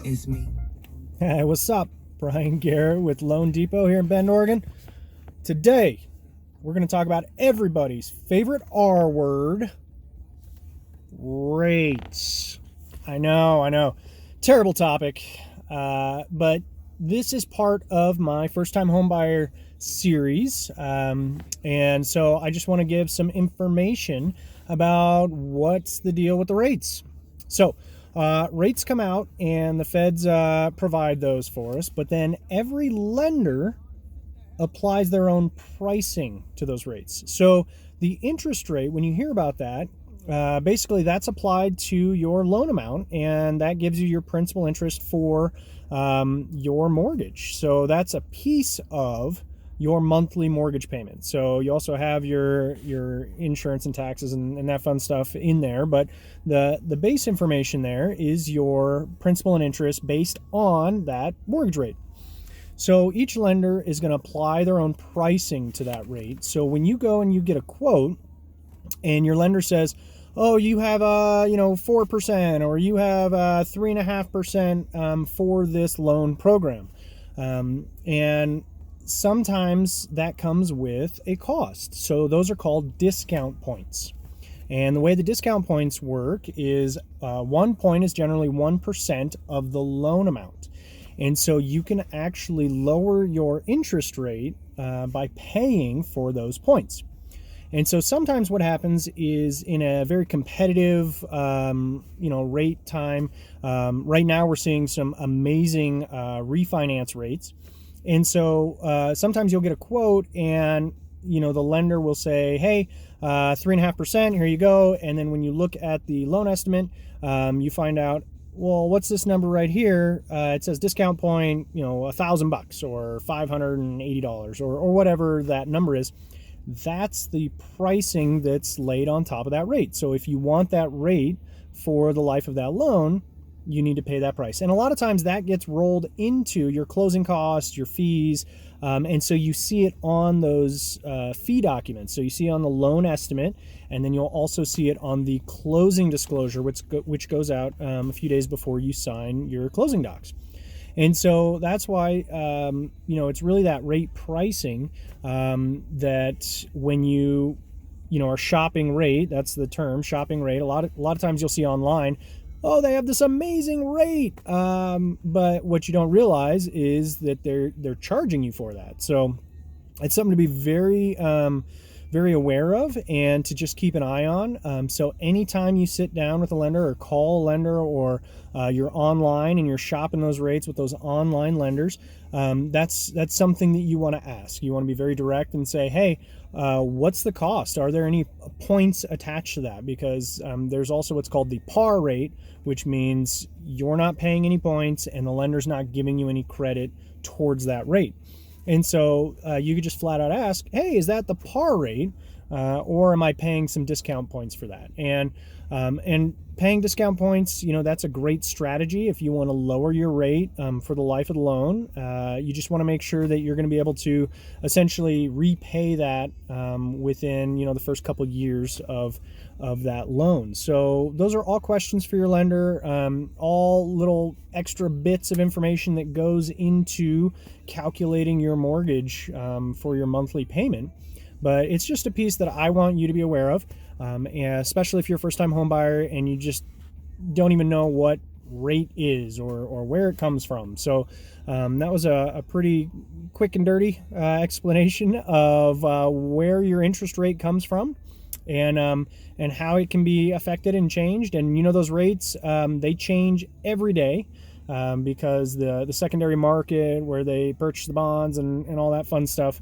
It's me. Hey, what's up? Brian Garrett with Loan Depot here in Bend, Oregon. Today, we're going to talk about everybody's favorite R word, rates. I know. Terrible topic, but this is part of my first-time homebuyer series, and so I just want to give some information about what's the deal with the rates. So, rates come out and the feds provide those for us, but then every lender applies their own pricing to those rates. So the interest rate, when you hear about that, basically that's applied to your loan amount, and that gives you your principal interest for your mortgage. So that's a piece of your monthly mortgage payment. So you also have your insurance and taxes and that fun stuff in there, but the base information there is your principal and interest based on that mortgage rate. So each lender is going to apply their own pricing to that rate. So when you go and you get a quote and your lender says, oh, you have 4% or you have 3.5% for this loan program, and sometimes that comes with a cost. So those are called discount points. And the way the discount points work is 1 point is generally 1% of the loan amount. And so you can actually lower your interest rate by paying for those points. And so sometimes what happens is in a very competitive, rate time, right now we're seeing some amazing refinance rates. And so sometimes you'll get a quote and, the lender will say, hey, 3.5%, here you go. And then when you look at the loan estimate, you find out, well, what's this number right here? It says discount point, $1,000 or $580 or whatever that number is. That's the pricing that's laid on top of that rate. So if you want that rate for the life of that loan, you need to pay that price. And a lot of times that gets rolled into your closing costs, your fees, and so you see it on those fee documents. So you see it on the loan estimate, and then you'll also see it on the closing disclosure, which goes out a few days before you sign your closing docs. And so that's why, it's really that rate pricing that when you are shopping rate, that's the term, shopping rate. A lot of times you'll see online, oh, they have this amazing rate. But what you don't realize is that they're charging you for that. So it's something to be very, very aware of and to just keep an eye on. So anytime you sit down with a lender or call a lender or you're online and you're shopping those rates with those online lenders, that's something that you want to ask. You want to be very direct and say, hey, what's the cost? Are there any points attached to that? Because there's also what's called the par rate, which means you're not paying any points and the lender's not giving you any credit towards that rate. And so you could just flat out ask, hey, is that the par rate or am I paying some discount points for that? And paying discount points, that's a great strategy if you want to lower your rate for the life of the loan. You just want to make sure that you're going to be able to essentially repay that within, the first couple years of that loan. So those are all questions for your lender, all little extra bits of information that goes into calculating your mortgage for your monthly payment. But it's just a piece that I want you to be aware of, and especially if you're a first-time home buyer and you just don't even know what rate is or where it comes from. So that was a pretty quick and dirty explanation of where your interest rate comes from and how it can be affected and changed. And those rates, they change every day. Because the secondary market where they purchase the bonds and all that fun stuff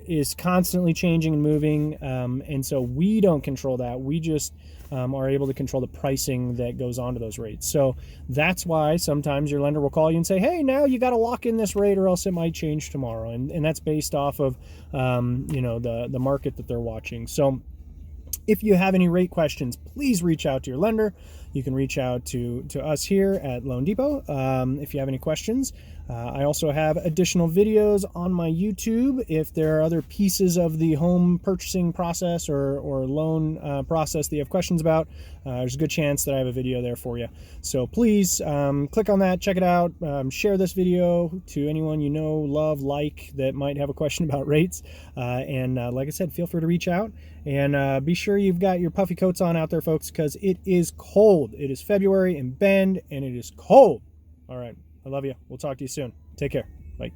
is constantly changing and moving. And so we don't control that. We just are able to control the pricing that goes onto those rates. So that's why sometimes your lender will call you and say, hey, now you got to lock in this rate or else it might change tomorrow. And that's based off of, the market that they're watching. So if you have any rate questions, please reach out to your lender. you can reach out to us here at Loan Depot if you have any questions. I also have additional videos on my YouTube. If there are other pieces of the home purchasing process or loan process that you have questions about, there's a good chance that I have a video there for you. So please click on that, check it out, share this video to anyone you know, love, like, that might have a question about rates. And like I said, feel free to reach out, and be sure you've got your puffy coats on out there, folks, because it is cold. It is February in Bend, and it is cold. All right. I love you. We'll talk to you soon. Take care. Bye.